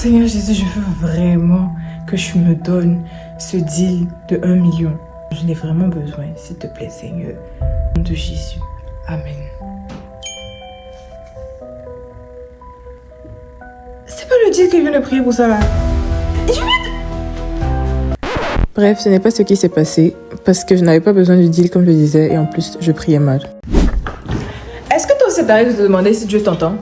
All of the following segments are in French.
Seigneur Jésus, je veux vraiment que tu me donnes ce deal de 1 million. Je n'ai vraiment besoin, s'il te plaît, Seigneur. Au nom de Jésus. Amen. C'est pas le deal que je viens de prier pour ça là. Bref, ce n'est pas ce qui s'est passé parce que je n'avais pas besoin du deal comme je le disais et en plus, je priais mal. Est-ce que toi aussi ça t'arrive de te demander si Dieu t'entend?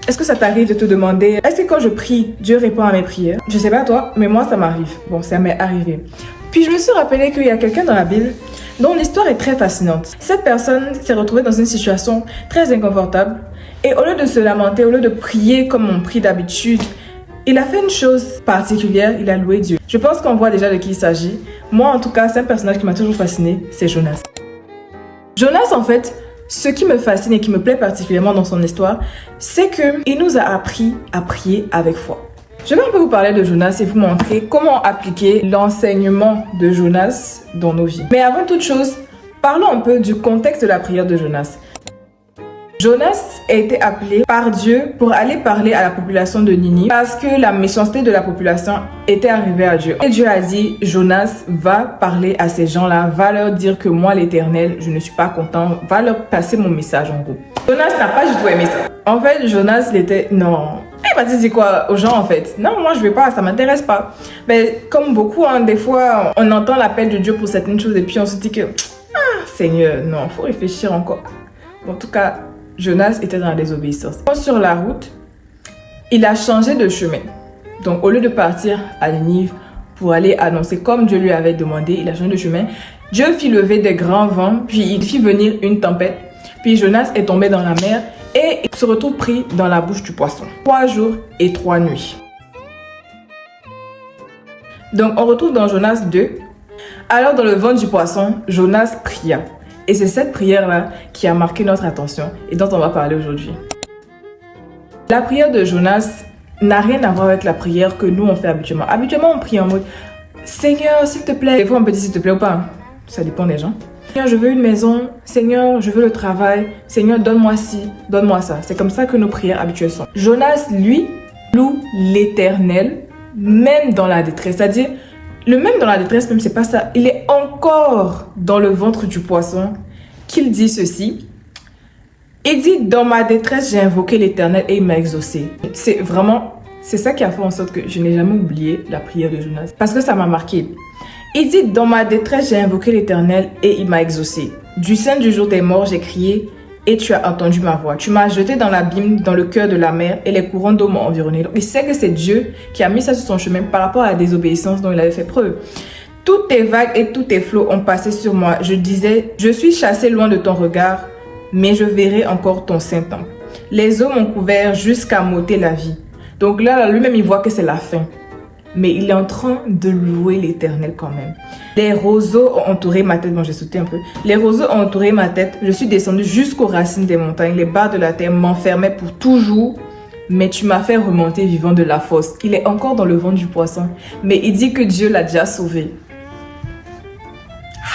Est-ce que ça t'arrive de te demander, est-ce que quand je prie, Dieu répond à mes prières? Je sais pas toi, mais moi ça m'arrive. Bon, ça m'est arrivé. Puis je me suis rappelé qu'il y a quelqu'un dans la Bible dont l'histoire est très fascinante. Cette personne s'est retrouvée dans une situation très inconfortable et au lieu de se lamenter, au lieu de prier comme on prie d'habitude, il a fait une chose particulière, il a loué Dieu. Je pense qu'on voit déjà de qui il s'agit. Moi en tout cas, c'est un personnage qui m'a toujours fasciné, c'est Jonas. Jonas en fait, ce qui me fascine et qui me plaît particulièrement dans son histoire, c'est qu'il nous a appris à prier avec foi. Je vais un peu vous parler de Jonas et vous montrer comment appliquer l'enseignement de Jonas dans nos vies. Mais avant toute chose, parlons un peu du contexte de la prière de Jonas. Jonas a été appelé par Dieu pour aller parler à la population de Ninive parce que la méchanceté de la population était arrivée à Dieu. Et Dieu a dit, Jonas, va parler à ces gens-là, va leur dire que moi l'Éternel, je ne suis pas content, va leur passer mon message en gros. Jonas n'a pas du tout aimé ça. En fait, Jonas, il était, non. Il va dire quoi aux gens en fait? Non, moi je vais pas, ça m'intéresse pas. Mais comme beaucoup, des fois, on entend l'appel de Dieu pour certaines choses et puis on se dit que, Seigneur, non, faut réfléchir encore. En tout cas, Jonas était dans la désobéissance. Sur la route, il a changé de chemin. Donc, au lieu de partir à Ninive pour aller annoncer comme Dieu lui avait demandé, il a changé de chemin. Dieu fit lever des grands vents, puis il fit venir une tempête. Puis Jonas est tombé dans la mer et il se retrouve pris dans la bouche du poisson. 3 jours et 3 nuits. Donc, on retrouve dans Jonas 2. Alors, dans le ventre du poisson, Jonas pria. Et c'est cette prière-là qui a marqué notre attention et dont on va parler aujourd'hui. La prière de Jonas n'a rien à voir avec la prière que nous on fait habituellement. Habituellement, on prie en mode « Seigneur, s'il te plaît ». Des fois, on peut dire « s'il te plaît » ou pas. Ça dépend des gens. « Seigneur, je veux une maison. Seigneur, je veux le travail. Seigneur, donne-moi ci, donne-moi ça. » C'est comme ça que nos prières habituelles sont. Jonas, lui, loue l'Éternel, même dans la détresse. C'est-à-dire, le même dans la détresse, même c'est pas ça. Il est encore dans le ventre du poisson qu'il dit ceci. Il dit, dans ma détresse, j'ai invoqué l'Éternel et il m'a exaucé. C'est ça qui a fait en sorte que je n'ai jamais oublié la prière de Jonas. Parce que ça m'a marqué. Il dit, dans ma détresse, j'ai invoqué l'Éternel et il m'a exaucé. Du sein du jour des morts, j'ai crié et tu as entendu ma voix. Tu m'as jeté dans l'abîme, dans le cœur de la mer et les courants d'eau m'ont environné. Donc, il sait que c'est Dieu qui a mis ça sur son chemin par rapport à la désobéissance dont il avait fait preuve. Toutes tes vagues et tous tes flots ont passé sur moi. Je disais, je suis chassé loin de ton regard, mais je verrai encore ton saint temple. Les eaux m'ont couvert jusqu'à m'ôter la vie. Donc là, lui-même, il voit que c'est la fin. Mais il est en train de louer l'Éternel quand même. Les roseaux ont entouré ma tête. Bon, j'ai sauté un peu. Les roseaux ont entouré ma tête. Je suis descendu jusqu'aux racines des montagnes. Les barres de la terre m'enfermaient pour toujours. Mais tu m'as fait remonter vivant de la fosse. Il est encore dans le ventre du poisson. Mais il dit que Dieu l'a déjà sauvé.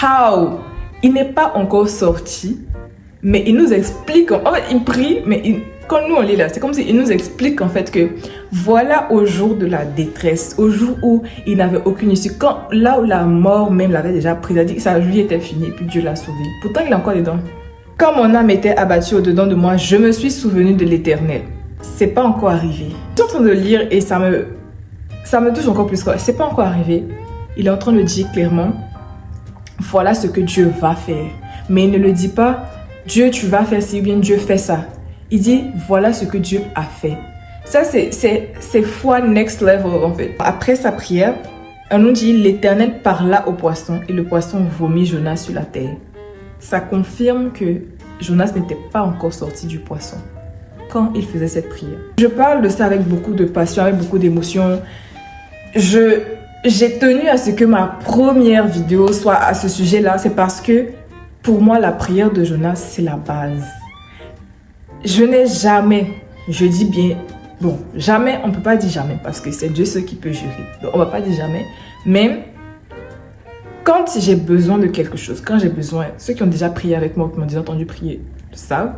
How? Il n'est pas encore sorti. Mais il nous explique. En fait, il prie, mais quand nous on lit là, c'est comme s'il nous explique en fait que voilà au jour de la détresse, au jour où il n'avait aucune issue, là où la mort même l'avait déjà pris, il a dit que sa vie était finie et puis Dieu l'a sauvé. Pourtant il est encore dedans. Quand mon âme était abattue au-dedans de moi, je me suis souvenu de l'Éternel. C'est pas encore arrivé. Je suis en train de lire et ça me touche encore plus. C'est pas encore arrivé. Il est en train de dire clairement, voilà ce que Dieu va faire. Mais il ne le dit pas, Dieu tu vas faire ci ou bien Dieu fait ça. Il dit, voilà ce que Dieu a fait. Ça, c'est foi next level, en fait. Après sa prière, on nous dit, l'Éternel parla au poisson et le poisson vomit Jonas sur la terre. Ça confirme que Jonas n'était pas encore sorti du poisson quand il faisait cette prière. Je parle de ça avec beaucoup de passion, avec beaucoup d'émotion. J'ai tenu à ce que ma première vidéo soit à ce sujet-là. C'est parce que, pour moi, la prière de Jonas, c'est la base. Je n'ai jamais, je dis bien, bon, jamais, on ne peut pas dire jamais parce que c'est Dieu seul qui peut jurer. Donc, on ne va pas dire jamais. Mais quand j'ai besoin de quelque chose, quand j'ai besoin, ceux qui ont déjà prié avec moi, qui m'ont déjà entendu prier, le savent.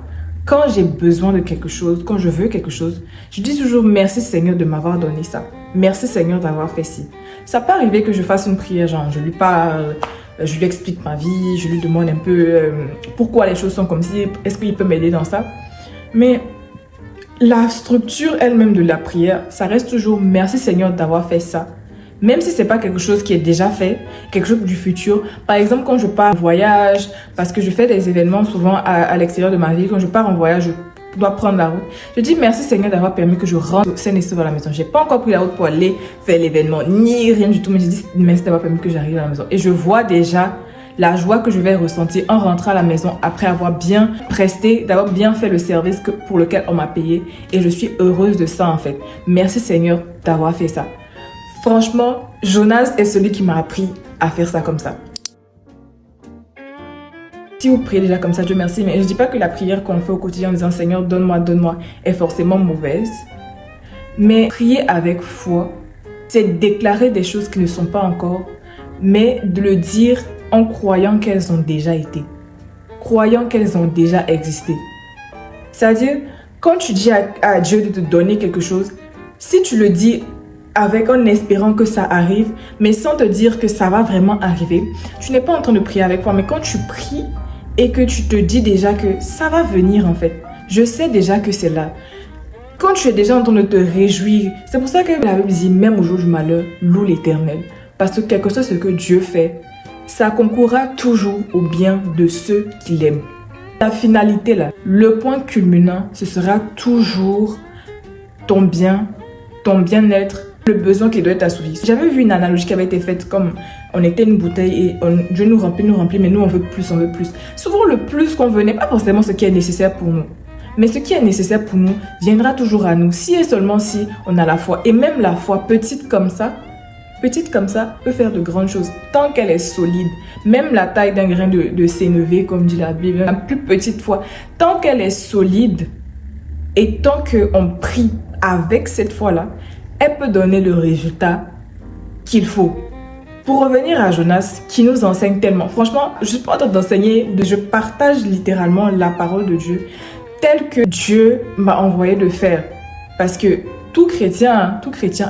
Quand j'ai besoin de quelque chose, quand je veux quelque chose, je dis toujours merci Seigneur de m'avoir donné ça. merci Seigneur d'avoir fait ci. Ça peut arriver que je fasse une prière, genre je lui parle, je lui explique ma vie, je lui demande un peu pourquoi les choses sont comme ci, est-ce qu'il peut m'aider dans ça. Mais la structure elle-même de la prière, ça reste toujours merci Seigneur d'avoir fait ça. Même si c'est pas quelque chose qui est déjà fait, quelque chose du futur. Par exemple, quand je pars en voyage, parce que je fais des événements souvent à l'extérieur de ma ville, quand je pars en voyage, je dois prendre la route. Je dis merci Seigneur d'avoir permis que je rentre saine et sauve à la maison. J'ai pas encore pris la route pour aller faire l'événement, ni rien du tout, mais je dis merci d'avoir permis que j'arrive à la maison. Et je vois déjà la joie que je vais ressentir en rentrant à la maison après avoir bien presté, d'avoir bien fait le service pour lequel on m'a payé. Et je suis heureuse de ça en fait. Merci Seigneur d'avoir fait ça. Franchement, Jonas est celui qui m'a appris à faire ça comme ça. Si vous priez déjà comme ça, Dieu merci, mais je ne dis pas que la prière qu'on fait au quotidien en disant Seigneur, donne-moi, donne-moi est forcément mauvaise. Mais prier avec foi, c'est déclarer des choses qui ne sont pas encore, mais de le dire en croyant qu'elles ont déjà été, croyant qu'elles ont déjà existé. C'est-à-dire, quand tu dis à Dieu de te donner quelque chose, si tu le dis en espérant que ça arrive, mais sans te dire que ça va vraiment arriver, tu n'es pas en train de prier avec foi. Mais quand tu pries et que tu te dis déjà que ça va venir en fait, je sais déjà que c'est là. Quand tu es déjà en train de te réjouir, c'est pour ça que la Bible dit même au jour du malheur, loue l'Éternel. Parce que quelque chose ce que Dieu fait, ça concourra toujours au bien de ceux qui l'aiment. La finalité là, le point culminant, ce sera toujours ton bien, ton bien-être, le besoin qui doit être assouvi. J'avais vu une analogie qui avait été faite comme on était une bouteille et Dieu nous remplit, mais nous on veut plus, on veut plus. Souvent le plus qu'on veut n'est pas forcément ce qui est nécessaire pour nous. Mais ce qui est nécessaire pour nous viendra toujours à nous, si et seulement si on a la foi. Et même la foi petite comme ça, peut faire de grandes choses, tant qu'elle est solide. Même la taille d'un grain de sénévé, comme dit la Bible, la plus petite foi, tant qu'elle est solide et tant qu'on prie avec cette foi-là, elle peut donner le résultat qu'il faut. Pour revenir à Jonas, qui nous enseigne tellement, franchement, je ne suis pas en train d'enseigner, je partage littéralement la parole de Dieu, telle que Dieu m'a envoyé de faire. Parce que tout chrétien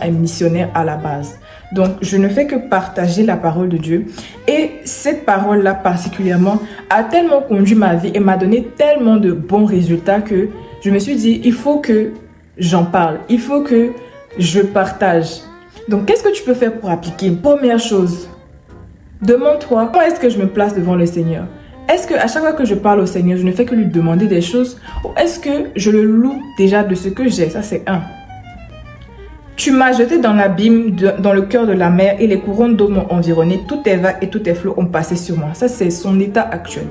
est missionnaire à la base. Donc, je ne fais que partager la parole de Dieu. Et cette parole-là particulièrement a tellement conduit ma vie et m'a donné tellement de bons résultats que je me suis dit, il faut que j'en parle. Il faut que je partage. Donc, qu'est-ce que tu peux faire pour appliquer? Première chose, demande-toi, comment est-ce que je me place devant le Seigneur? Est-ce qu'à chaque fois que je parle au Seigneur, je ne fais que lui demander des choses? Ou est-ce que je le loue déjà de ce que j'ai? Ça, c'est un. Tu m'as jeté dans l'abîme, dans le cœur de la mer, et les courants d'eau m'ont environné. Toutes tes vagues et tous tes flots ont passé sur moi. Ça, c'est son état actuel.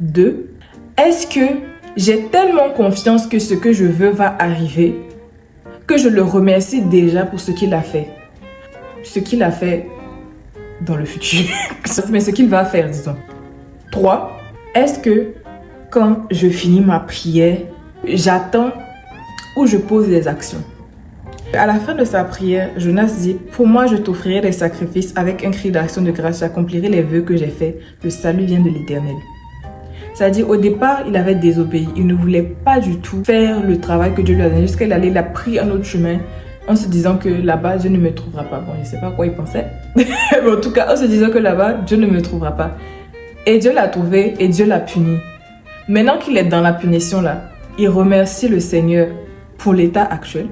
2. Est-ce que j'ai tellement confiance que ce que je veux va arriver, que je le remercie déjà pour ce qu'il a fait? Ce qu'il a fait dans le futur. Mais ce qu'il va faire, disons. 3. Est-ce que quand je finis ma prière, j'attends ou je pose des actions? À la fin de sa prière, Jonas dit « Pour moi, je t'offrirai des sacrifices avec un cri d'action de grâce, j'accomplirai les vœux que j'ai faits. Le salut vient de l'Éternel. » C'est-à-dire, au départ, il avait désobéi. Il ne voulait pas du tout faire le travail que Dieu lui a donné. Jusqu'à il a pris un autre chemin en se disant que là-bas, Dieu ne me trouvera pas. Bon, je ne sais pas quoi il pensait. Mais en tout cas, en se disant que là-bas, Dieu ne me trouvera pas. Et Dieu l'a trouvé et Dieu l'a puni. Maintenant qu'il est dans la punition là, il remercie le Seigneur pour l'état actuel.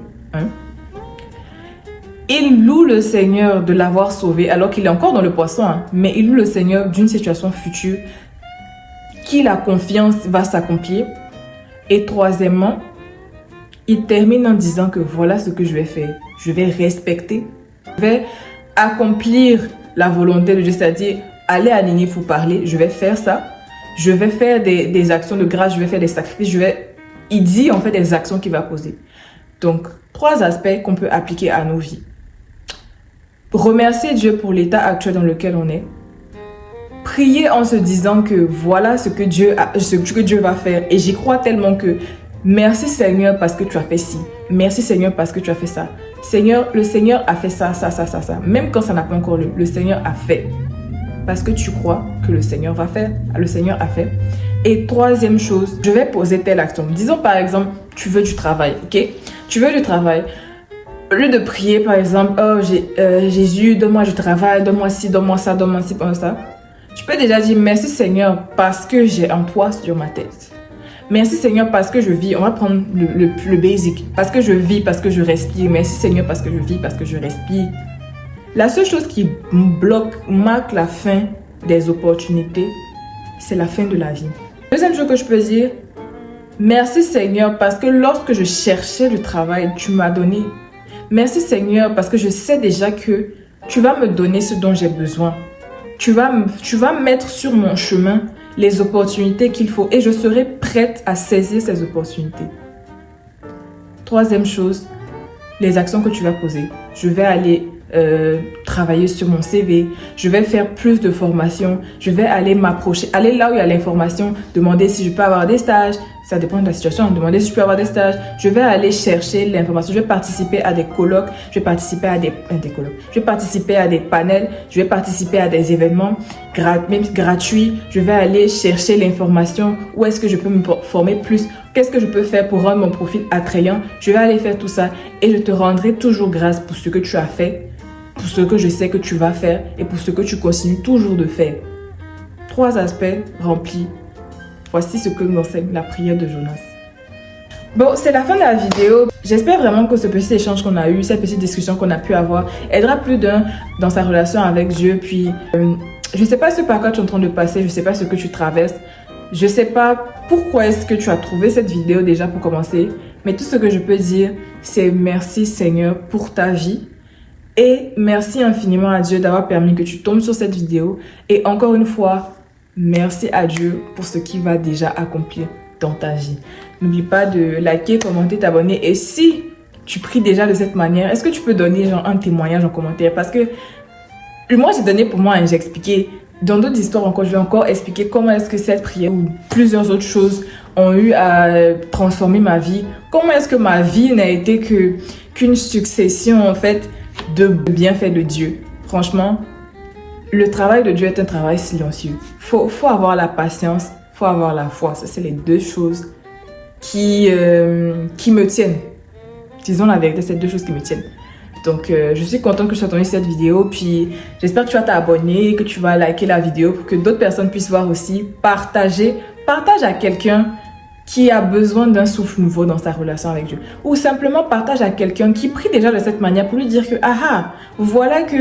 Il loue le Seigneur de l'avoir sauvé alors qu'il est encore dans le poisson. Mais il loue le Seigneur d'une situation future qu'il a confiance va s'accomplir. Et troisièmement, il termine en disant que voilà ce que je vais faire. Je vais respecter, je vais accomplir la volonté de Dieu, c'est-à-dire aller à Ninive pour parler, je vais faire ça. Je vais faire des actions de grâce, je vais faire des sacrifices, il dit en fait des actions qu'il va poser. Donc, 3 aspects qu'on peut appliquer à nos vies. Remercier Dieu pour l'état actuel dans lequel on est. Prier en se disant que voilà ce que Dieu va faire. Et j'y crois tellement que merci Seigneur parce que tu as fait ci. Merci Seigneur parce que tu as fait ça. Seigneur, le Seigneur a fait ça. Même quand ça n'a pas encore lieu, le Seigneur a fait. Parce que tu crois que le Seigneur va faire. Le Seigneur a fait. Et troisième chose, je vais poser telle action. Disons par exemple, tu veux du travail, ok? Tu veux du travail. Au lieu de prier, par exemple, oh Jésus, donne-moi du travail, donne-moi ci, donne-moi ça, donne-moi ci, donne-moi ça. Tu peux déjà dire merci Seigneur parce que j'ai un toit sur ma tête. Merci Seigneur parce que je vis. On va prendre le basic. Parce que je vis, parce que je respire. Merci Seigneur parce que je vis, parce que je respire. La seule chose qui marque la fin des opportunités, c'est la fin de la vie. Deuxième chose que je peux dire, merci Seigneur parce que lorsque je cherchais du travail, tu m'as donné. Merci Seigneur parce que je sais déjà que tu vas me donner ce dont j'ai besoin. Tu vas mettre sur mon chemin les opportunités qu'il faut et je serai prête à saisir ces opportunités. Troisième chose, les actions que tu vas poser. Je vais aller travailler sur mon CV, je vais faire plus de formations, je vais aller m'approcher, aller là où il y a l'information, demander si je peux avoir des stages, ça dépend de la situation, demander si je peux avoir des stages, je vais aller chercher l'information, je vais participer à des colloques, je vais participer à des colloques, je vais participer à des panels, je vais participer à des événements même gratuits, je vais aller chercher l'information, où est-ce que je peux me former plus, qu'est-ce que je peux faire pour rendre mon profil attrayant, je vais aller faire tout ça et je te rendrai toujours grâce pour ce que tu as fait, pour ce que je sais que tu vas faire et pour ce que tu continues toujours de faire. 3 aspects remplis. Voici ce que nous enseigne la prière de Jonas. Bon, c'est la fin de la vidéo. J'espère vraiment que ce petit échange qu'on a eu, cette petite discussion qu'on a pu avoir, aidera plus d'un dans sa relation avec Dieu. Puis, je ne sais pas ce par quoi tu es en train de passer, je ne sais pas ce que tu traverses. Je ne sais pas pourquoi est-ce que tu as trouvé cette vidéo déjà pour commencer. Mais tout ce que je peux dire, c'est merci Seigneur pour ta vie. Et merci infiniment à Dieu d'avoir permis que tu tombes sur cette vidéo. Et encore une fois, merci à Dieu pour ce qu'il va déjà accomplir dans ta vie. N'oublie pas de liker, commenter, t'abonner. Et si tu pries déjà de cette manière, est-ce que tu peux donner genre un témoignage en commentaire? Parce que moi, j'ai donné pour moi, j'ai expliqué. Dans d'autres histoires encore, je vais encore expliquer comment est-ce que cette prière ou plusieurs autres choses ont eu à transformer ma vie. Comment est-ce que ma vie n'a été qu'une succession en fait de bienfaits de Dieu. Franchement, le travail de Dieu est un travail silencieux. Faut avoir la patience, faut avoir la foi. Ça, c'est les 2 choses qui me tiennent. Disons la vérité, c'est 2 choses qui me tiennent. Donc, je suis contente que tu aies tourné cette vidéo. Puis, j'espère que tu vas t'abonner, que tu vas liker la vidéo pour que d'autres personnes puissent voir aussi. Partage à quelqu'un qui a besoin d'un souffle nouveau dans sa relation avec Dieu. Ou simplement partage à quelqu'un qui prie déjà de cette manière pour lui dire que, voilà que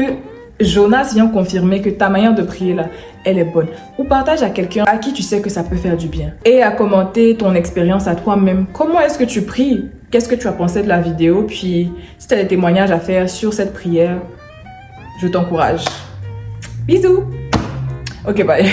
Jonas vient confirmer que ta manière de prier là, elle est bonne. Ou partage à quelqu'un à qui tu sais que ça peut faire du bien. Et à commenter ton expérience à toi-même. Comment est-ce que tu pries? Qu'est-ce que tu as pensé de la vidéo? Puis, si tu as des témoignages à faire sur cette prière, je t'encourage. Bisous! Ok, bye.